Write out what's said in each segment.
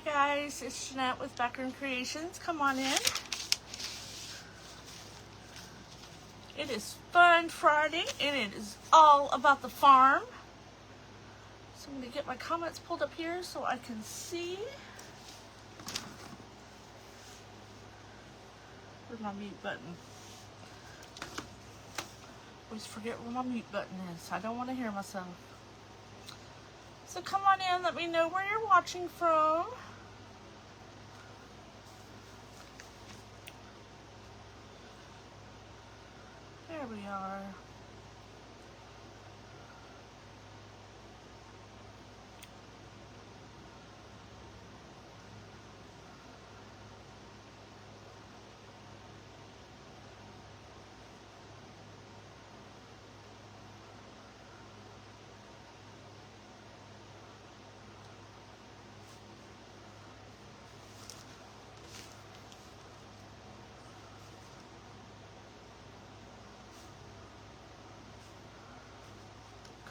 Hi guys, it's Jeanette with Backroom Creations. Come on in. It is Fun Friday and it is all about the farm. So I'm going to get my comments pulled up here so I can see. Where's my mute button? Always forget where my mute button is. I don't want to hear myself. So come on in, let me know where you're watching from. There we are.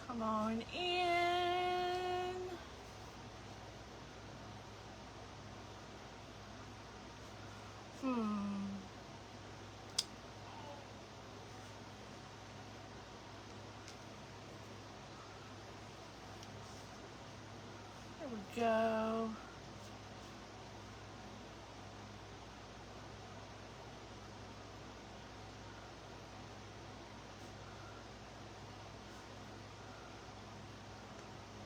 Come on in. There we go.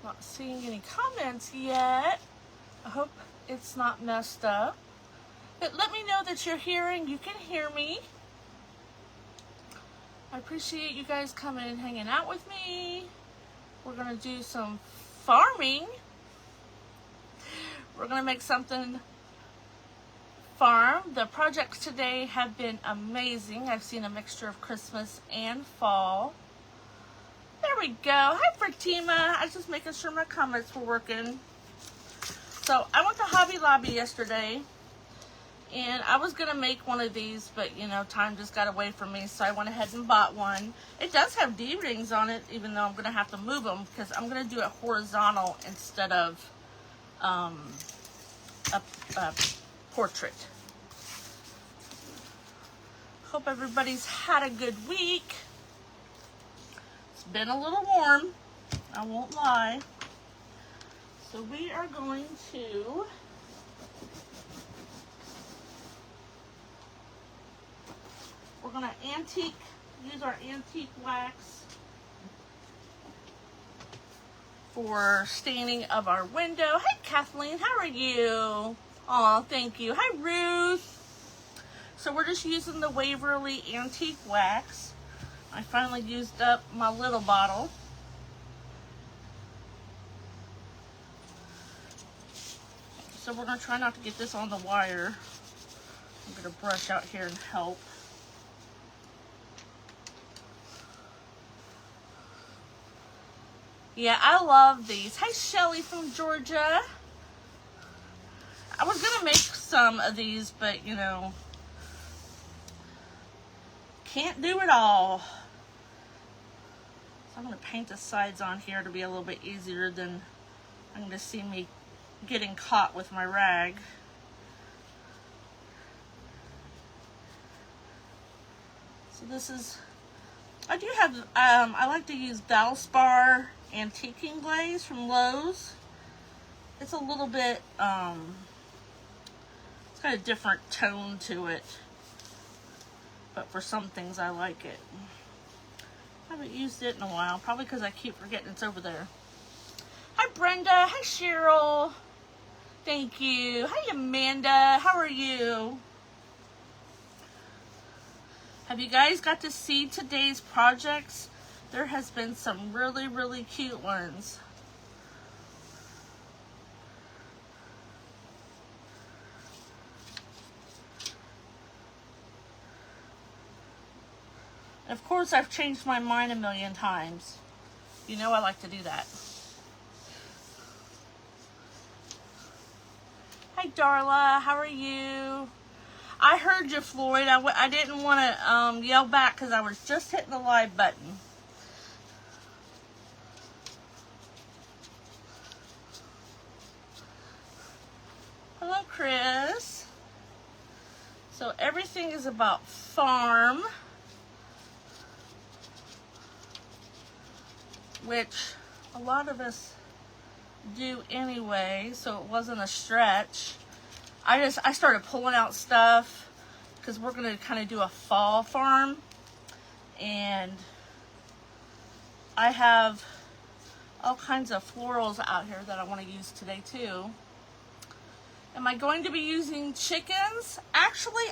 Not seeing any comments yet. I hope it's not messed up. But let me know that you're here and you can hear me. I appreciate you guys coming and hanging out with me. We're going to do some farming. We're going to make something farm. The projects today have been amazing. I've seen a mixture of Christmas and fall. There we go. Hi, Fatima. I was just making sure my comments were working. So I went to Hobby Lobby yesterday, and I was going to make one of these, but, you know, time just got away from me, so I went ahead and bought one. It does have D-rings on it, even though I'm going to have to move them, because I'm going to do it horizontal instead of a portrait. Hope everybody's had a good week. It's been a little warm, I won't lie. So we are going to use our antique wax for staining of our window. Hi Kathleen, how are you? Aw, thank you. Hi Ruth. So we're just using the Waverly antique wax. I finally used up my little bottle. So we're going to try not to get this on the wire. I'm going to brush out here and help. Yeah, I love these. Hi Shelly from Georgia. I was going to make some of these, but you know, can't do it all. So I'm going to paint the sides on here to be a little bit easier than I'm going to see me getting caught with my rag. So this is, I do have, I like to use Valspar Antiquing Glaze from Lowe's. It's a little bit, it's got a different tone to it. But for some things I like it. I haven't used it in a while, probably because I keep forgetting it's over there. Hi Brenda, hi Cheryl. Thank you. Hi Amanda, how are you? Have you guys got to see today's projects? There has been some really, really cute ones. Of course, I've changed my mind a million times. You know I like to do that. Hi, Darla. How are you? I heard you, Floyd. I didn't want to yell back because I was just hitting the live button. Chris. So everything is about farm, which a lot of us do anyway, so it wasn't a stretch. I started pulling out stuff because we're going to kind of do a fall farm, and I have all kinds of florals out here that I want to use today too. Am I going to be using chickens? Actually,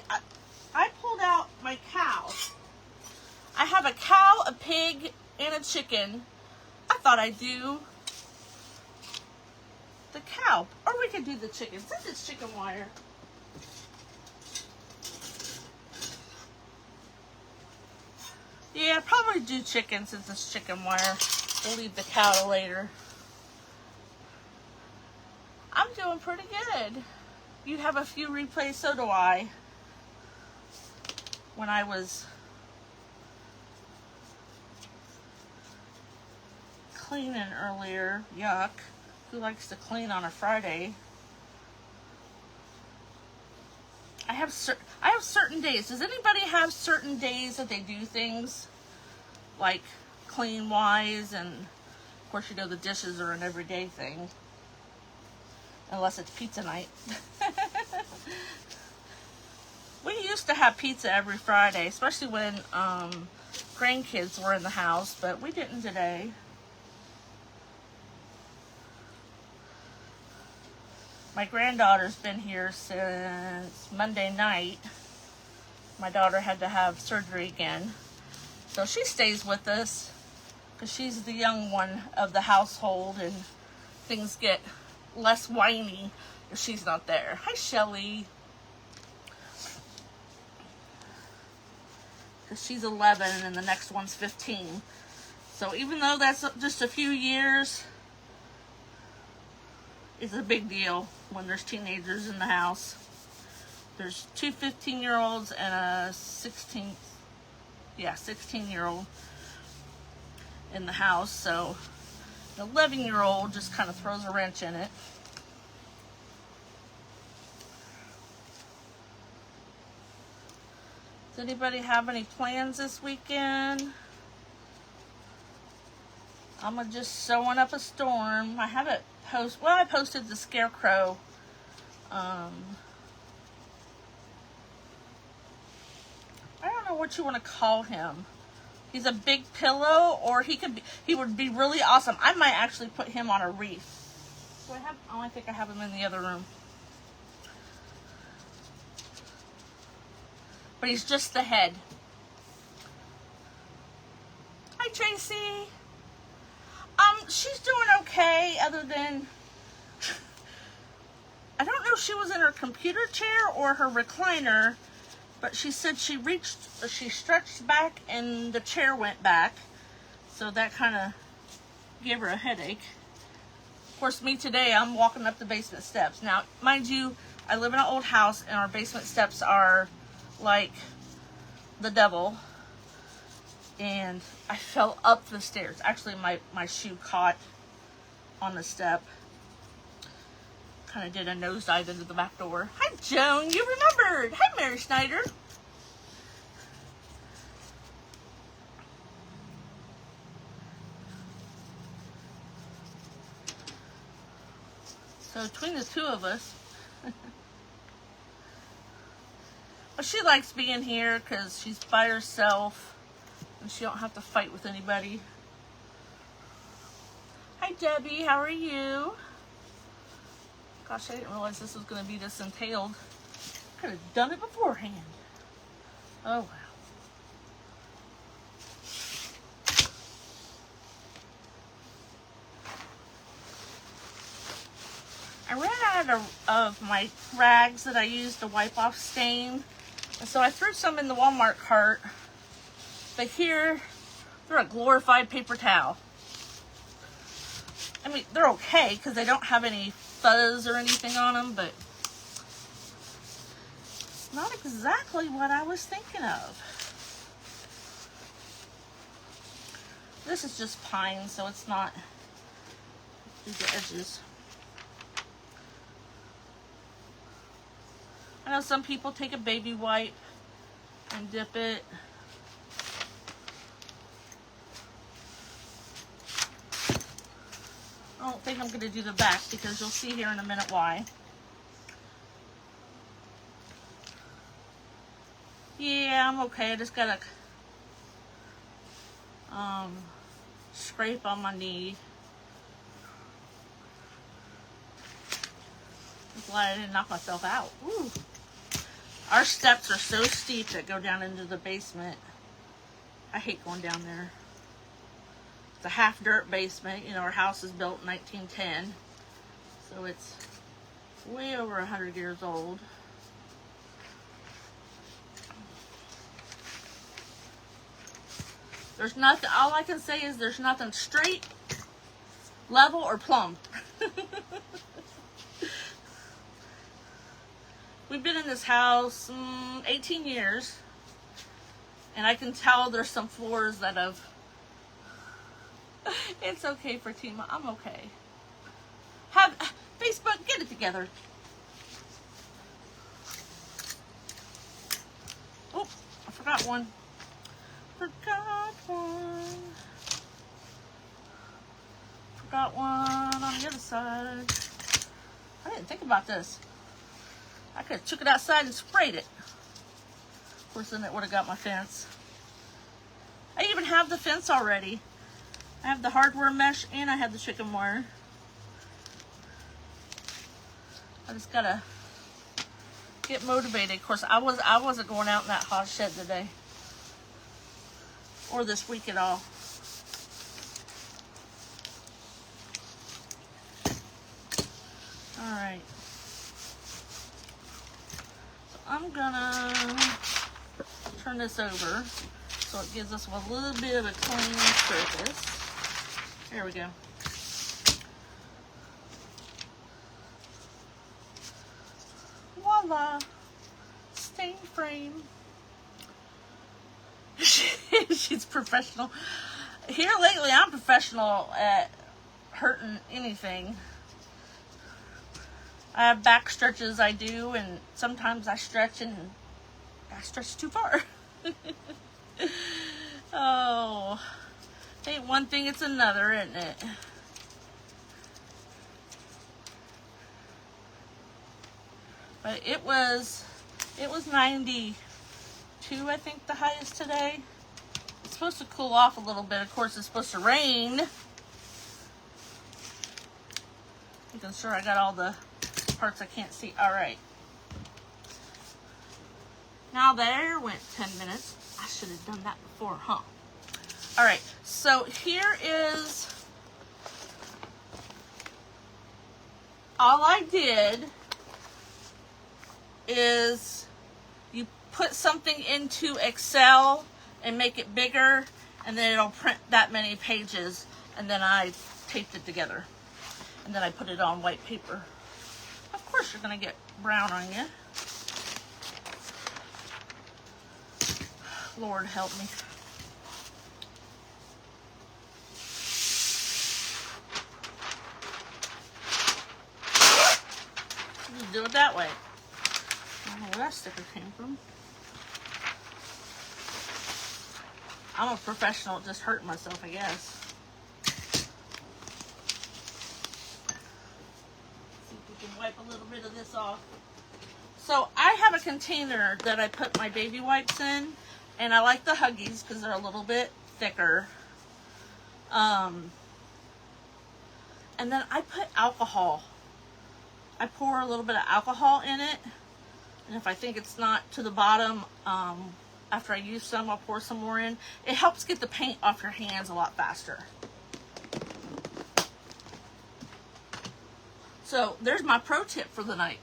I pulled out my cow. I have a cow, a pig, and a chicken. I thought I'd do the cow, or we could do the chicken since it's chicken wire. Yeah, probably do chicken since it's chicken wire. We'll leave the cow to later. I'm doing pretty good. You have a few replays, so do I. When I was cleaning earlier, yuck. Who likes to clean on a Friday? I have certain days. Does anybody have certain days that they do things like clean wise? And of course, you know, the dishes are an everyday thing, unless it's pizza night. We used to have pizza every Friday, especially when grandkids were in the house, but we didn't today. My granddaughter's been here since Monday night. My daughter had to have surgery again, so she stays with us because she's the young one of the household, and things get less whiny if she's not there. Hi, Shelly. Because she's 11 and the next one's 15. So even though that's just a few years, it's a big deal when there's teenagers in the house. There's two 15-year-olds and a 16-year-old in the house. So the 11-year-old just kind of throws a wrench in it. Does anybody have any plans this weekend? I'm just sewing up a storm. I haven't I posted the scarecrow. I don't know what you want to call him. He's a big pillow, or he would be really awesome. I might actually put him on a wreath. Do I have? Oh, I think I have him in the other room. But he's just the head. Hi, Tracy. She's doing okay, other than I don't know if she was in her computer chair or her recliner, but she said she stretched back and the chair went back, so that kind of gave her a headache. Of course, me today, I'm walking up the basement steps. Now, mind you, I live in an old house and our basement steps are like the devil. And I fell up the stairs. Actually, my shoe caught on the step. Kind of did a nosedive into the back door. Hi, Joan. You remembered. Hi, Mary Schneider. So between the two of us, but she likes being here because she's by herself. And she don't have to fight with anybody. Hi, Debbie. How are you? Gosh, I didn't realize this was going to be this entailed. Could have done it beforehand. Oh, wow. I ran out of my rags that I used to wipe off stain. And so I threw some in the Walmart cart. But here, they're a glorified paper towel. I mean, they're okay because they don't have any fuzz or anything on them, but not exactly what I was thinking of. This is just pine, so it's not through the edges. I know some people take a baby wipe and dip it. I don't think I'm going to do the back because you'll see here in a minute why. Yeah, I'm okay. I just got to scrape on my knee. I'm glad I didn't knock myself out. Ooh. Our steps are so steep that go down into the basement. I hate going down there. It's a half dirt basement. You know, our house is built in 1910. So it's way over 100 years old. There's nothing, all I can say is there's nothing straight, level, or plumb. We've been in this house 18 years. And I can tell there's some floors that have... It's okay, Fatima. I'm okay. Facebook, get it together. Oh, I forgot one. Forgot one on the other side. I didn't think about this. I could have took it outside and sprayed it. Of course, then it would have got my fence. I even have the fence already. I have the hardware mesh and I have the chicken wire. I just gotta get motivated. Of course, I wasn't going out in that hot shed today. Or this week at all. Alright. So I'm gonna turn this over so it gives us a little bit of a clean surface. There we go. Voila! Stain frame. She's professional. Here lately, I'm professional at hurting anything. I have back stretches I do, and sometimes I stretch and I stretch too far. Oh, ain't one thing, it's another, isn't it? But it was 92, I think, the highest today. It's supposed to cool off a little bit. Of course, it's supposed to rain. Making sure I got all the parts I can't see. All right. Now there went 10 minutes. I should have done that before, huh? All right. So here is all I did is you put something into Excel and make it bigger, and then it'll print that many pages, and then I taped it together, and then I put it on white paper. Of course you're gonna get brown on you. Lord help me. Just do it that way. I don't know where that sticker came from. I'm a professional at just hurting myself, I guess. See if we can wipe a little bit of this off. So I have a container that I put my baby wipes in, and I like the Huggies because they're a little bit thicker. And then I put alcohol. I pour a little bit of alcohol in it, and if I think it's not to the bottom, after I use some, I'll pour some more in. It helps get the paint off your hands a lot faster. So there's my pro tip for the night.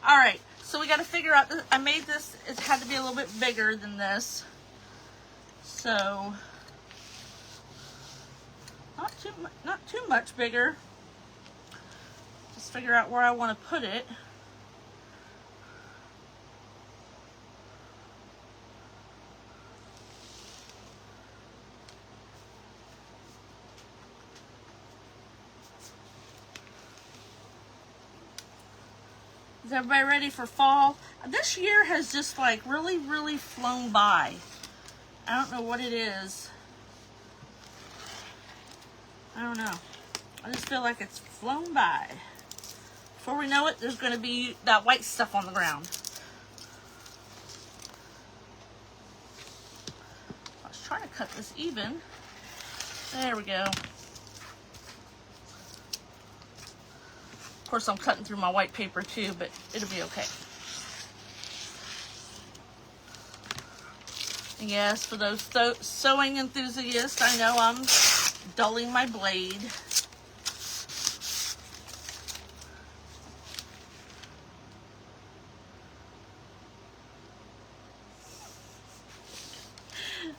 All right, so we got to figure out, I made this, it had to be a little bit bigger than this. So, not too much bigger. Just figure out where I want to put it. Is everybody ready for fall? This year has just like really, really flown by. I don't know what it is. I don't know. I just feel like it's flown by. Before we know it, there's going to be that white stuff on the ground. I was trying to cut this even. There we go. Of course, I'm cutting through my white paper too, but it'll be okay. And yes, for those sewing enthusiasts, I know I'm dulling my blade.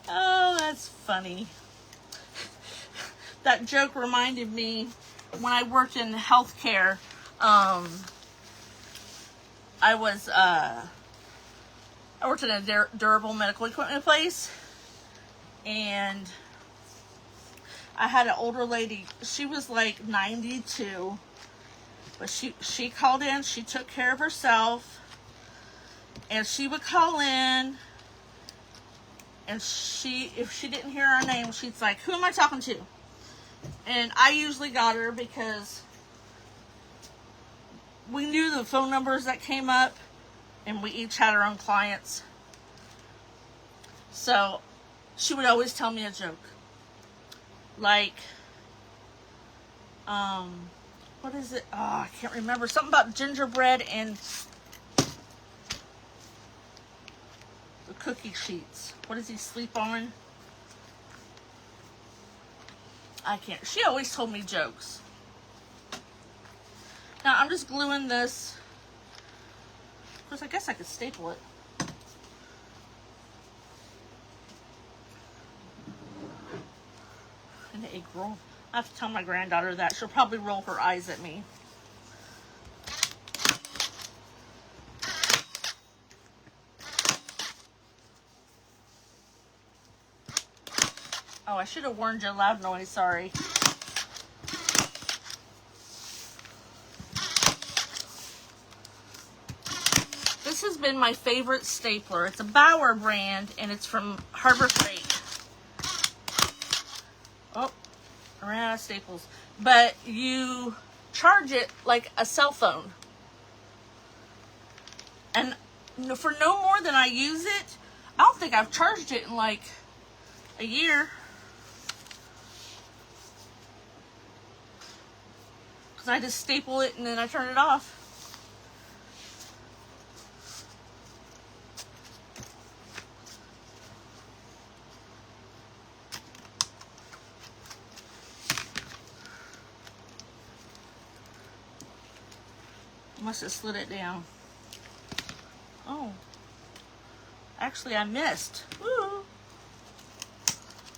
Oh, that's funny. That joke reminded me when I worked in healthcare. I worked in a durable medical equipment place, and I had an older lady. She was like 92, but she called in. She took care of herself, and she would call in, and if she didn't hear our name, she's like, "Who am I talking to?" And I usually got her because we knew the phone numbers that came up, and we each had our own clients. So she would always tell me a joke. Like, what is it? Oh, I can't remember. Something about gingerbread and the cookie sheets. What does he sleep on? I can't. She always told me jokes. Now, I'm just gluing this. Of course, I guess I could staple it. An egg roll. I have to tell my granddaughter that. She'll probably roll her eyes at me. Oh, I should have warned you. Loud noise. Sorry. This has been my favorite stapler. It's a Bauer brand, and it's from Harbor Freight. Oh, I ran out of staples. But you charge it like a cell phone. And for no more than I use it, I don't think I've charged it in like a year. Because I just staple it and then I turn it off. Must have slid it down. Oh. Actually, I missed. Woo.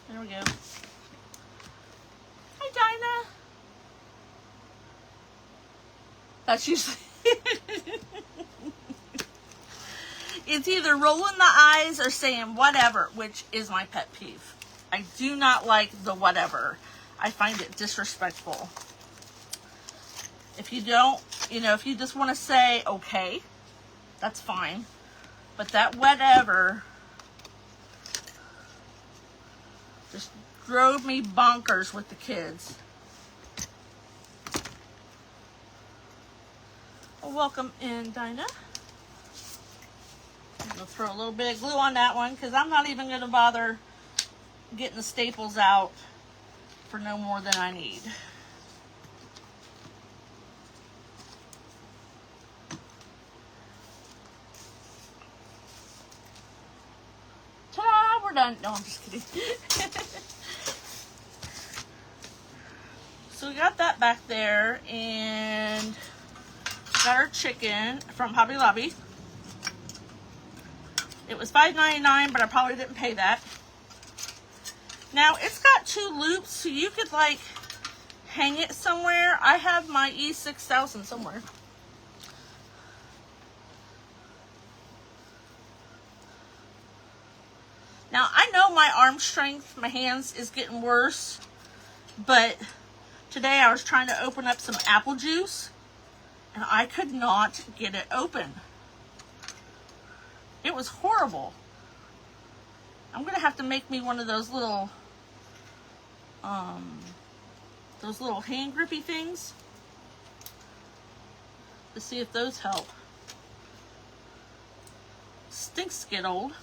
There we go. Hi, Dinah. That's usually... It's either rolling the eyes or saying whatever, which is my pet peeve. I do not like the whatever. I find it disrespectful. If you don't, if you just want to say okay, that's fine. But that whatever just drove me bonkers with the kids. Well, welcome in, Dinah. I'm going to throw a little bit of glue on that one because I'm not even going to bother getting the staples out for no more than I need. Ta-da! We're done. No, I'm just kidding. So we got that back there, and got our chicken from Hobby Lobby. It was $5.99, but I probably didn't pay that. Now, it's got 2 loops, so you could, like, hang it somewhere. I have my E6000 somewhere. Now, I know my arm strength, my hands, is getting worse, but today I was trying to open up some apple juice, and I could not get it open. It was horrible. I'm gonna have to make me one of those little hand grippy things to see if those help. Stinks to get old.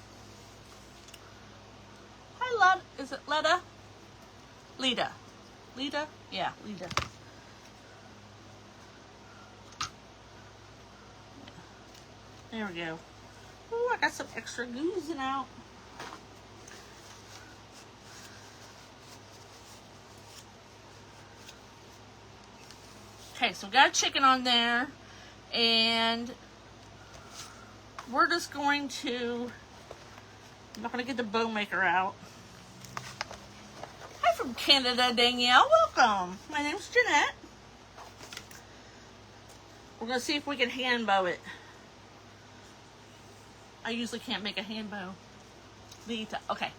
Hi, Lud. Is it Leda? Leda. Leda? Yeah, Leda. There we go. Oh, I got some extra oozing out. Okay, so we got a chicken on there, and we're just going to, I'm not going to get the bow maker out. Hi from Canada, Danielle. Welcome. My name's Jeanette. We're going to see if we can hand bow it. I usually can't make a hand bow. Okay.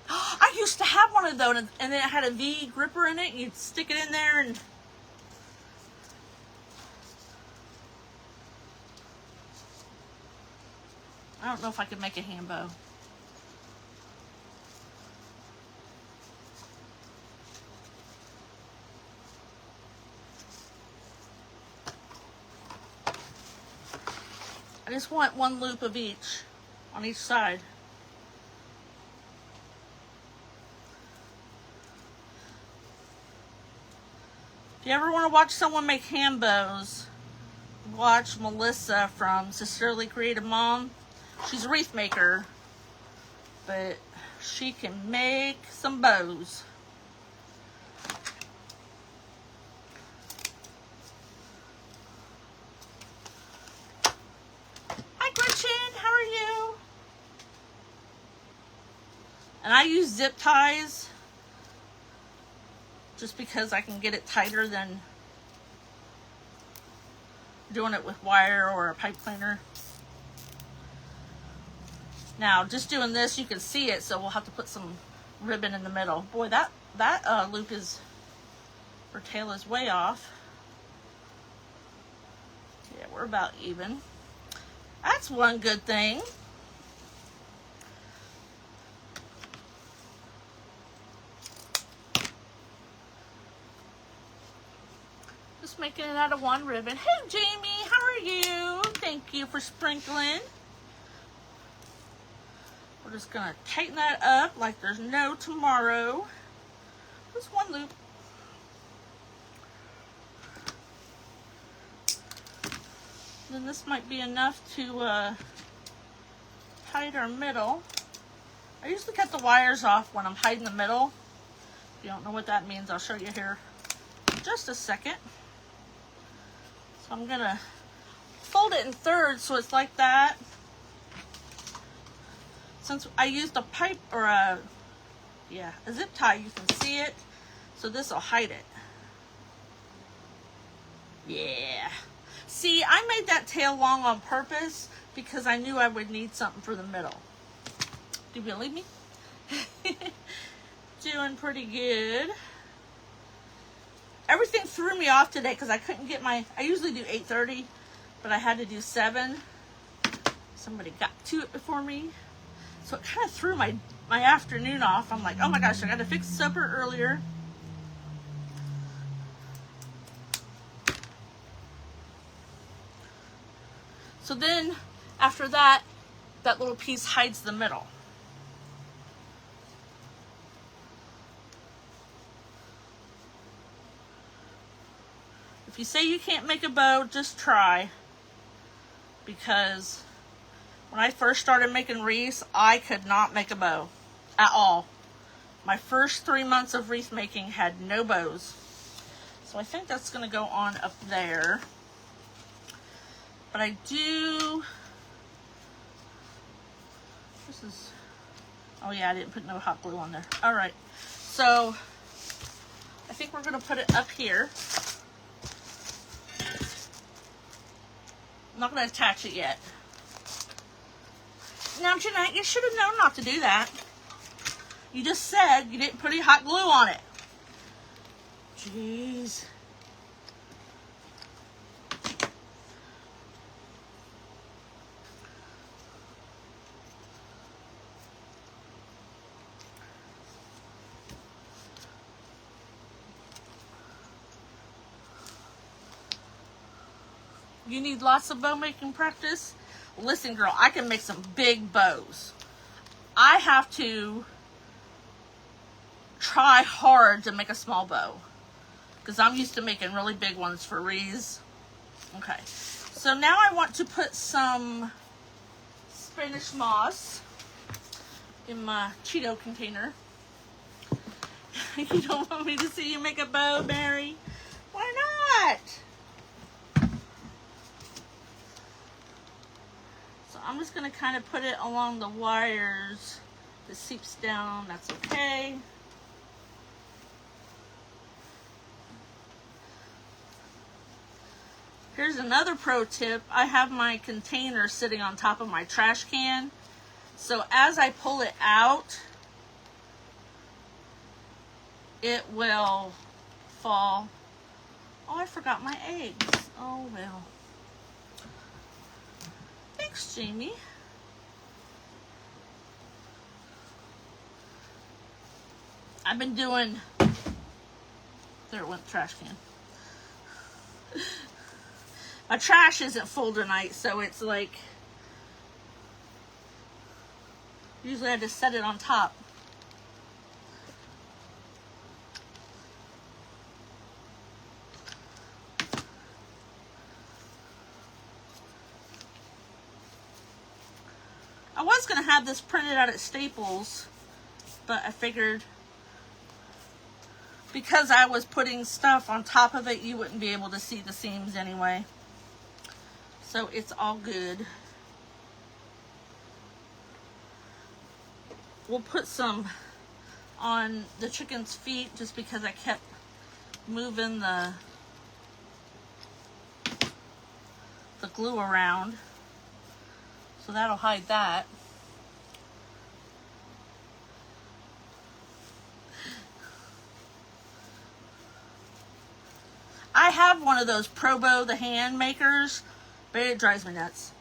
I used to have one of those, and then it had a V gripper in it. You'd stick it in there, and I don't know if I could make a hand bow. I just want one loop of each on each side. If you ever want to watch someone make hand bows, watch Melissa from Sincerely Creative Mom. She's a wreath maker, but she can make some bows. Hi Gretchen, how are you? And I use zip ties just because I can get it tighter than doing it with wire or a pipe cleaner. Now, just doing this, you can see it, so we'll have to put some ribbon in the middle. Boy, that loop is, her tail is way off. Yeah, we're about even. That's one good thing. Just making it out of one ribbon. Hey, Jamie, how are you? Thank you for sprinkling. We're just gonna tighten that up like there's no tomorrow. Just one loop. Then this might be enough to hide our middle. I usually cut the wires off when I'm hiding the middle. If you don't know what that means, I'll show you here in just a second. So I'm gonna fold it in thirds so it's like that. Since I used a pipe or a zip tie, you can see it. So this will hide it. Yeah. See, I made that tail long on purpose because I knew I would need something for the middle. Do you believe me? Doing pretty good. Everything threw me off today because I couldn't get I usually do 8:30, but I had to do 7. Somebody got to it before me. So it kind of threw my afternoon off. I'm like, oh my gosh, I got to fix supper earlier. So then, after that, that little piece hides the middle. If you say you can't make a bow, just try. Because when I first started making wreaths, I could not make a bow at all. My first 3 months of wreath making had no bows. So I think that's going to go on up there. But I do... This is... Oh yeah, I didn't put no hot glue on there. Alright, so I think we're going to put it up here. I'm not going to attach it yet. Now, Jeanette, you should have known not to do that. You just said you didn't put any hot glue on it. Jeez. You need lots of bow making practice? Listen, girl, I can make some big bows. I have to try hard to make a small bow because I'm used to making really big ones for Reese. Okay, so now I want to put some Spanish moss in my Cheeto container. You don't want me to see you make a bow, Mary? Why not? I'm just going to kind of put it along the wires. If it seeps down, that's okay. Here's another pro tip. I have my container sitting on top of my trash can. So as I pull it out, it will fall. Oh, I forgot my eggs. Oh, well. Thanks, Jamie. I've been doing... There it went, the trash can. My trash isn't full tonight, so it's like... Usually I just set it on top. I was going to have this printed out at Staples, but I figured because I was putting stuff on top of it, you wouldn't be able to see the seams anyway. So it's all good. We'll put some on the chicken's feet just because I kept moving the glue around. So that'll hide that. I have one of those Probo, the hand makers, but it drives me nuts.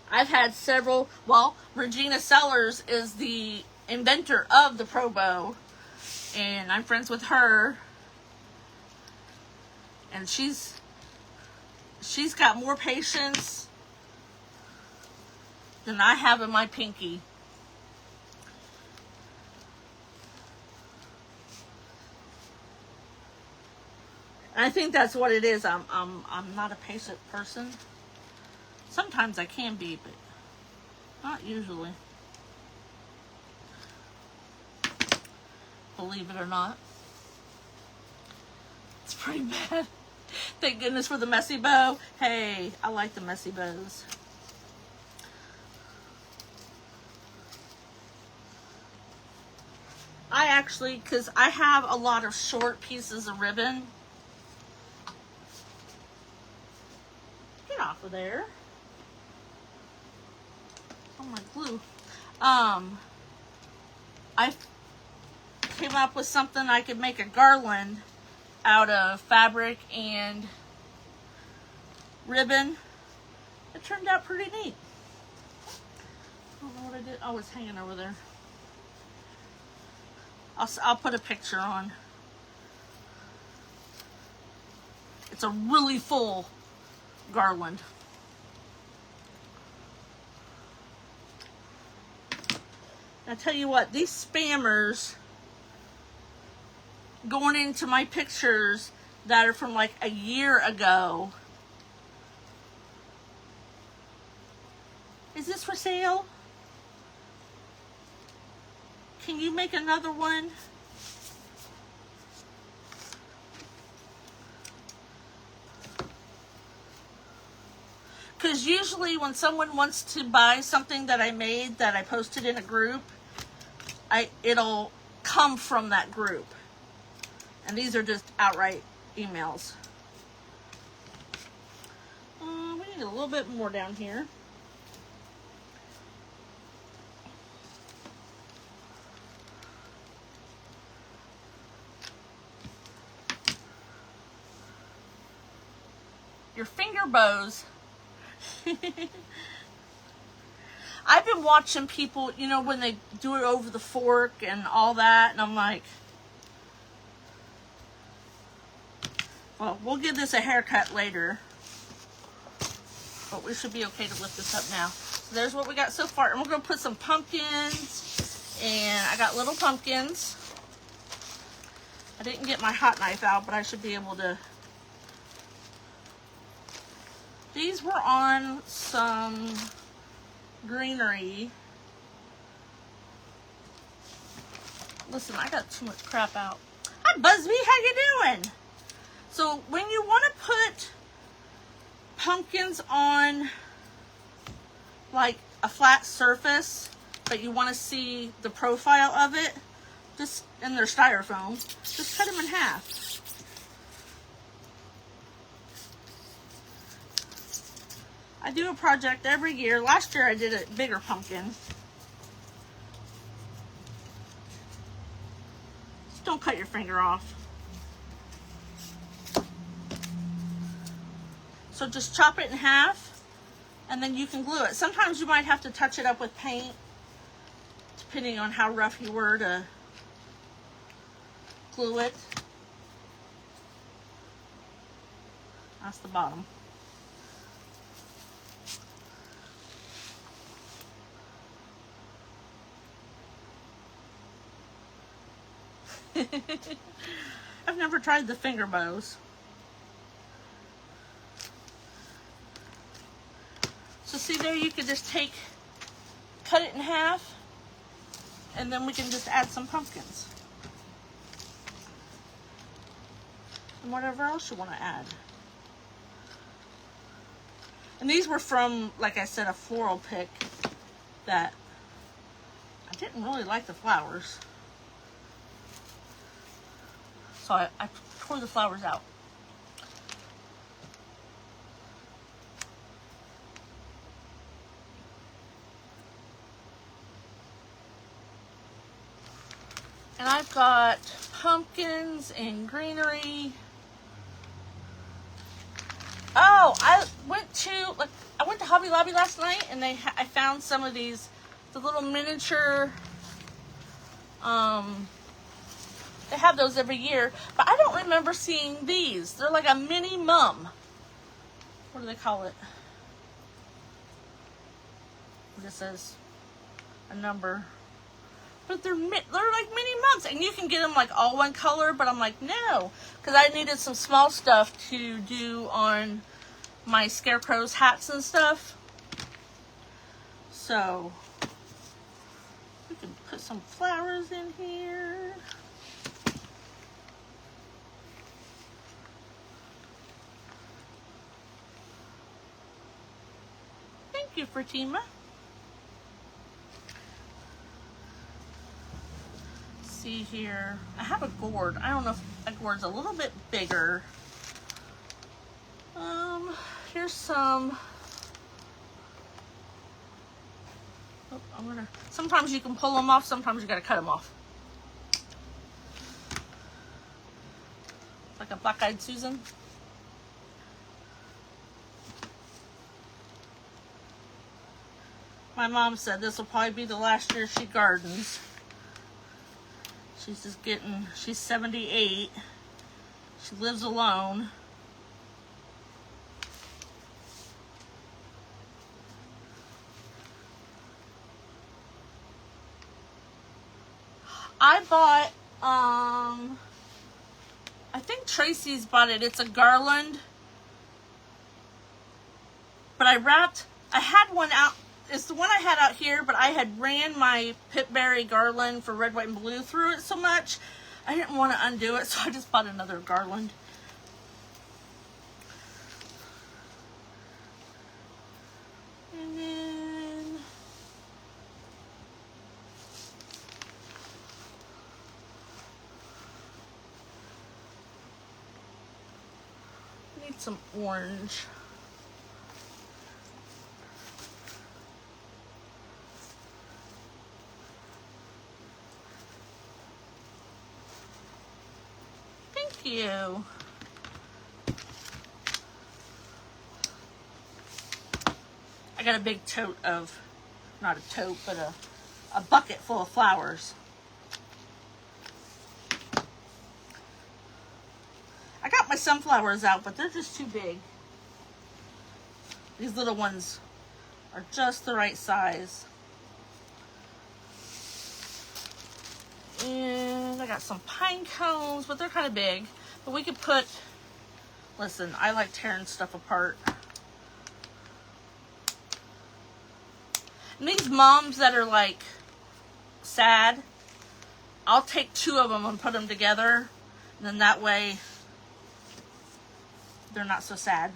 I've had several, well, Regina Sellers is the inventor of the Probo, and I'm friends with her, and she's got more patience than I have in my pinky. And I think that's what it is. I'm not a patient person. Sometimes I can be, but not usually. Believe it or not. It's pretty bad. Thank goodness for the messy bow. Hey, I like the messy bows. I actually, because I have a lot of short pieces of ribbon. Get off of there. Oh, my glue. I came up with something I could make a garland out of fabric and ribbon. It turned out pretty neat. I don't know what I did. Oh, it's hanging over there. I'll put a picture on. It's a really full garland. I tell you what, these spammers going into my pictures that are from like a year ago. Is this for sale? Can you make another one? Because usually when someone wants to buy something that I made that I posted in a group, it'll come from that group. And these are just outright emails. We need a little bit more down here. your finger bows. I've been watching people, you know, when they do it over the fork and all that, and I'm like, well, we'll give this a haircut later, but we should be okay to lift this up now. So there's what we got so far, and we're going to put some pumpkins, and I got little pumpkins. I didn't get my hot knife out, but I should be able to. These were on some greenery. Listen, I got too much crap out. Hi, Busby, how you doing? So when you want to put pumpkins on like a flat surface, but you want to see the profile of it, just in their styrofoam, just cut them in half. I do a project every year. Last year I did a bigger pumpkin. Just don't cut your finger off. So just chop it in half, and then you can glue it. Sometimes you might have to touch it up with paint, depending on how rough you were to glue it. That's the bottom. I've never tried the finger bows. So see there, you could just cut it in half, and then we can just add some pumpkins. And whatever else you want to add. And these were from, like I said, a floral pick that I didn't really like the flowers. So I tore the flowers out. And I've got pumpkins and greenery. Oh, I went to Hobby Lobby last night, and I found some of these, the little miniature. They have those every year, but I don't remember seeing these. They're like a mini mum. What do they call it? This is a number. But they're like mini mums, and you can get them like all one color, but I'm like, no, because I needed some small stuff to do on my scarecrows, hats and stuff. So we can put some flowers in here. Thank you, Fatima. See here, I have a gourd. I don't know if a gourd's a little bit bigger. Here's some. Oh, sometimes you can pull them off, sometimes you gotta cut them off. Like a black-eyed Susan. My mom said this will probably be the last year she gardens. She's 78. She lives alone. I bought, I think Tracy's bought it. It's a garland. But I had one out. It's the one I had out here, but I had ran my pipberry garland for red, white, and blue through it so much, I didn't want to undo it, so I just bought another garland. And then I need some orange. Thank you. I got a big tote of, not a tote, but a bucket full of flowers. I got my sunflowers out, but they're just too big. These little ones are just the right size. And I got some pine cones, but they're kind of big. But we could put, listen, I like tearing stuff apart. And these moms that are like sad, I'll take 2 of them and put them together. And then that way, they're not so sad.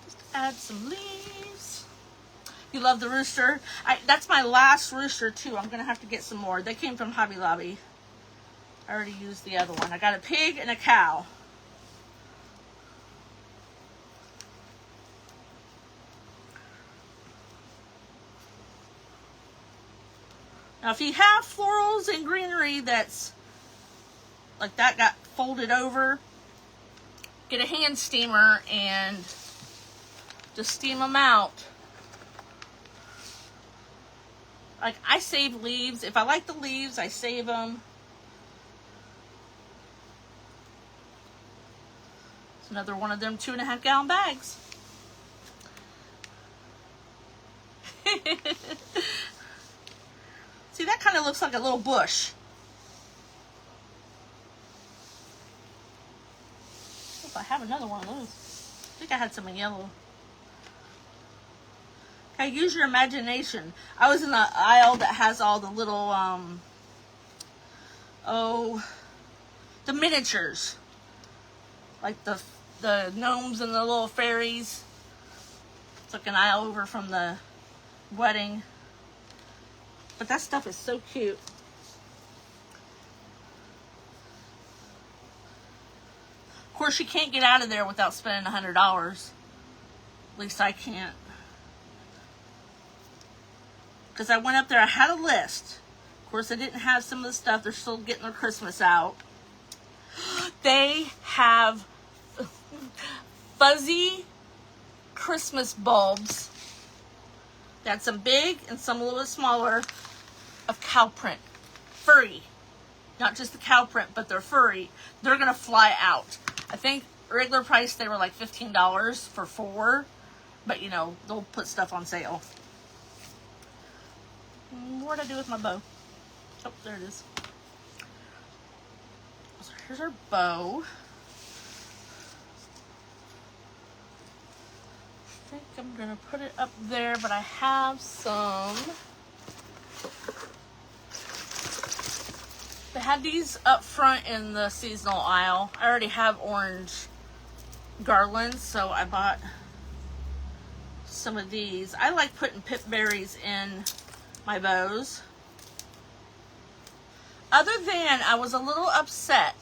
Just add some leaves. You love the rooster? That's my last rooster too. I'm gonna have to get some more. They came from Hobby Lobby. I already used the other one. I got a pig and a cow. Now, if you have florals and greenery that's like that got folded over, get a hand steamer and just steam them out. Like, I save leaves. If I like the leaves, I save them. It's another one of them 2.5 gallon bags. See, that kind of looks like a little bush. If I have another one of those. I think I had some in yellow. Okay, use your imagination. I was in the aisle that has all the little, the miniatures. Like the gnomes and the little fairies. It's like an aisle over from the wedding. But that stuff is so cute. Of course, you can't get out of there without spending $100. At least I can't. Because I went up there, I had a list. Of course, I didn't have some of the stuff. They're still getting their Christmas out. They have fuzzy Christmas bulbs. They had some big and some a little bit smaller of cow print. Furry. Not just the cow print, but they're furry. They're going to fly out. I think regular price, they were like $15 for 4. But, you know, they'll put stuff on sale. What'd I do with my bow? Oh, there it is. So here's our bow. I think I'm going to put it up there, but I have some. They had these up front in the seasonal aisle. I already have orange garlands, so I bought some of these. I like putting pip berries in my bows. Other than I was a little upset.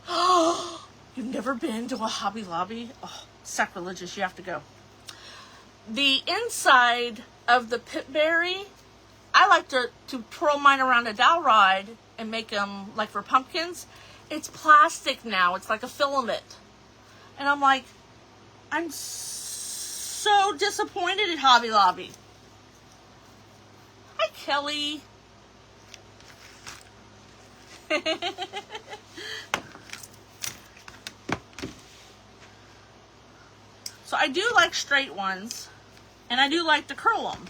Oh, you've never been to a Hobby Lobby? Oh, sacrilegious, you have to go. The inside of the pipberry, I like to twirl mine around a dowel rod and make them like for pumpkins. It's plastic now. It's like a filament. And I'm like, I'm so disappointed at Hobby Lobby. Hi, Kelly. So I do like straight ones, and I do like to curl them.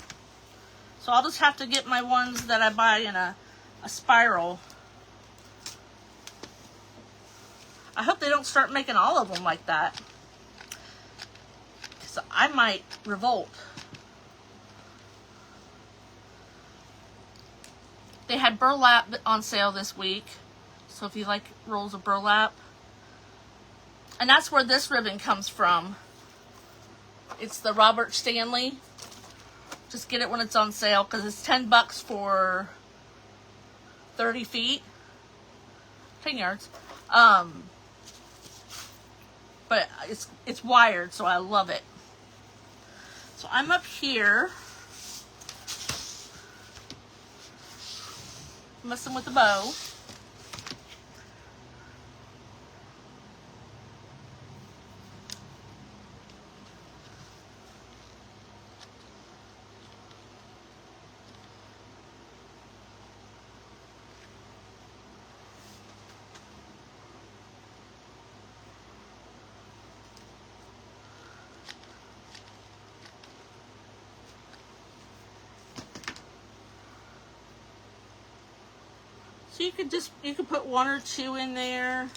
So I'll just have to get my ones that I buy in a spiral. I hope they don't start making all of them like that, because I might revolt. They had burlap on sale this week, so if you like rolls of burlap. And that's where this ribbon comes from. It's the Robert Stanley. Just get it when it's on sale, because it's $10 for 30 feet. 10 yards. But it's wired, so I love it. So I'm up here messing with the bow. So you could put 1 or 2 in there.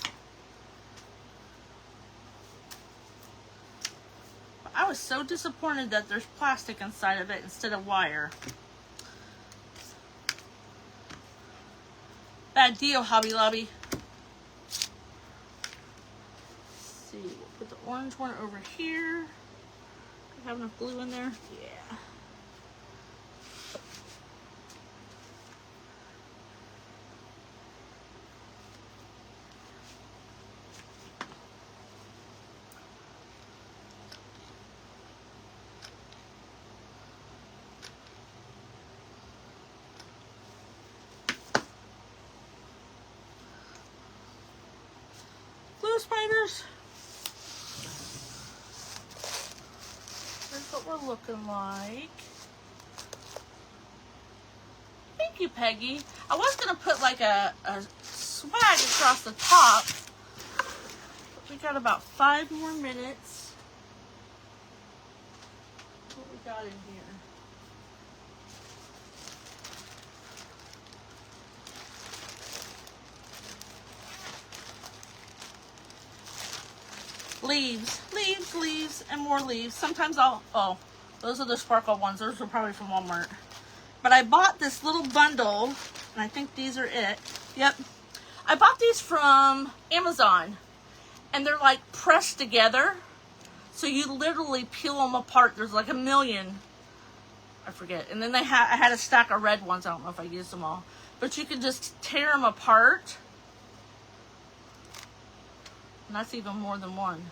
But I was so disappointed that there's plastic inside of it instead of wire. Bad deal, Hobby Lobby. Let's see, we'll put the orange one over here. Do I have enough glue in there? Yeah. Spiders. Here's what we're looking like. Thank you, Peggy. I was gonna put like a swag across the top, but we got about 5 more minutes. What we got in here? Leaves, leaves, leaves, and more leaves. Sometimes oh, those are the sparkle ones. Those are probably from Walmart. But I bought this little bundle, and I think these are it. Yep. I bought these from Amazon, and they're like pressed together. So you literally peel them apart. There's like a million. I forget. And then I had a stack of red ones. I don't know if I used them all. But you can just tear them apart. And that's even more than one.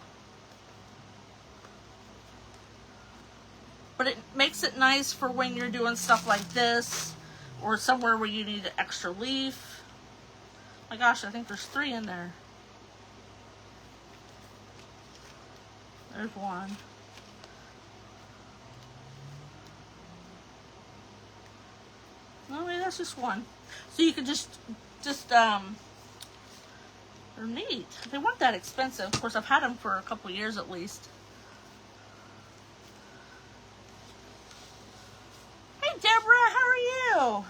But it makes it nice for when you're doing stuff like this, or somewhere where you need an extra leaf. My gosh, I think there's 3 in there. There's one. No, wait, that's just one. So you could they're neat. They weren't that expensive. Of course, I've had them for a couple years at least. Hey, Deborah, how are you?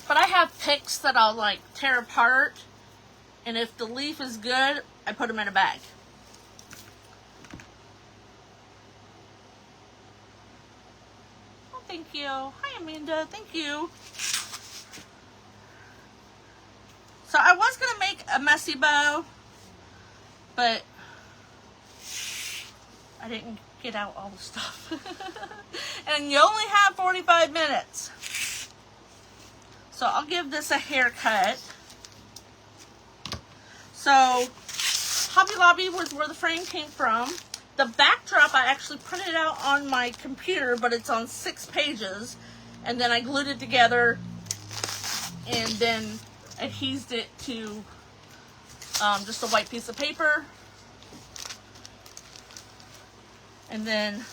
But I have picks that I'll like tear apart. And if the leaf is good, I put them in a bag. Oh, thank you. Hi, Amanda. Thank you. So I was going to make a messy bow, but I didn't get out all the stuff. And you only have 45 minutes. So I'll give this a haircut. So, Hobby Lobby was where the frame came from. The backdrop I actually printed out on my computer, but it's on 6 pages. And then I glued it together and then adhesed it to just a white piece of paper. And then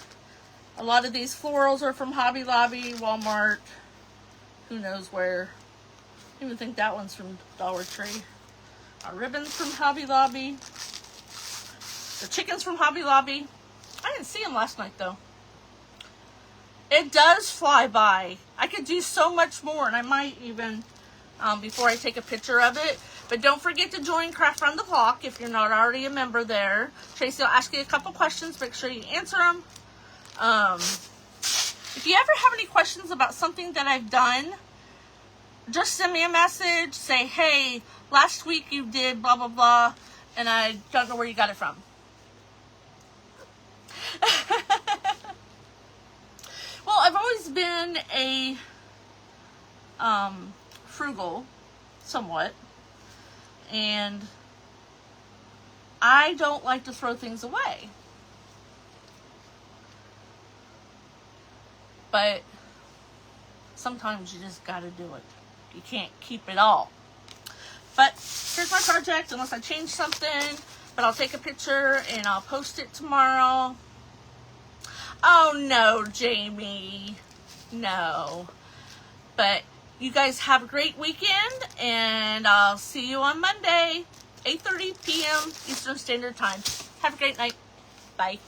a lot of these florals are from Hobby Lobby, Walmart, who knows where. I even think that one's from Dollar Tree. Our ribbons from Hobby Lobby. The chickens from Hobby Lobby. I didn't see them last night though. It does fly by. I could do so much more, and I might even, before I take a picture of it. But don't forget to join Craft Round the Clock if you're not already a member there. Tracy will ask you a couple questions. Make sure you answer them. If you ever have any questions about something that I've done, just send me a message. Say, hey, last week you did blah, blah, blah, and I don't know where you got it from. Well, I've always been a frugal, somewhat, and I don't like to throw things away. But sometimes you just gotta do it. You can't keep it all. But here's my project, unless I change something. But I'll take a picture and I'll post it tomorrow. Oh no, Jamie. No. But You guys have a great weekend, and I'll see you on Monday, 8:30 p.m. Eastern Standard Time. Have a great night. Bye.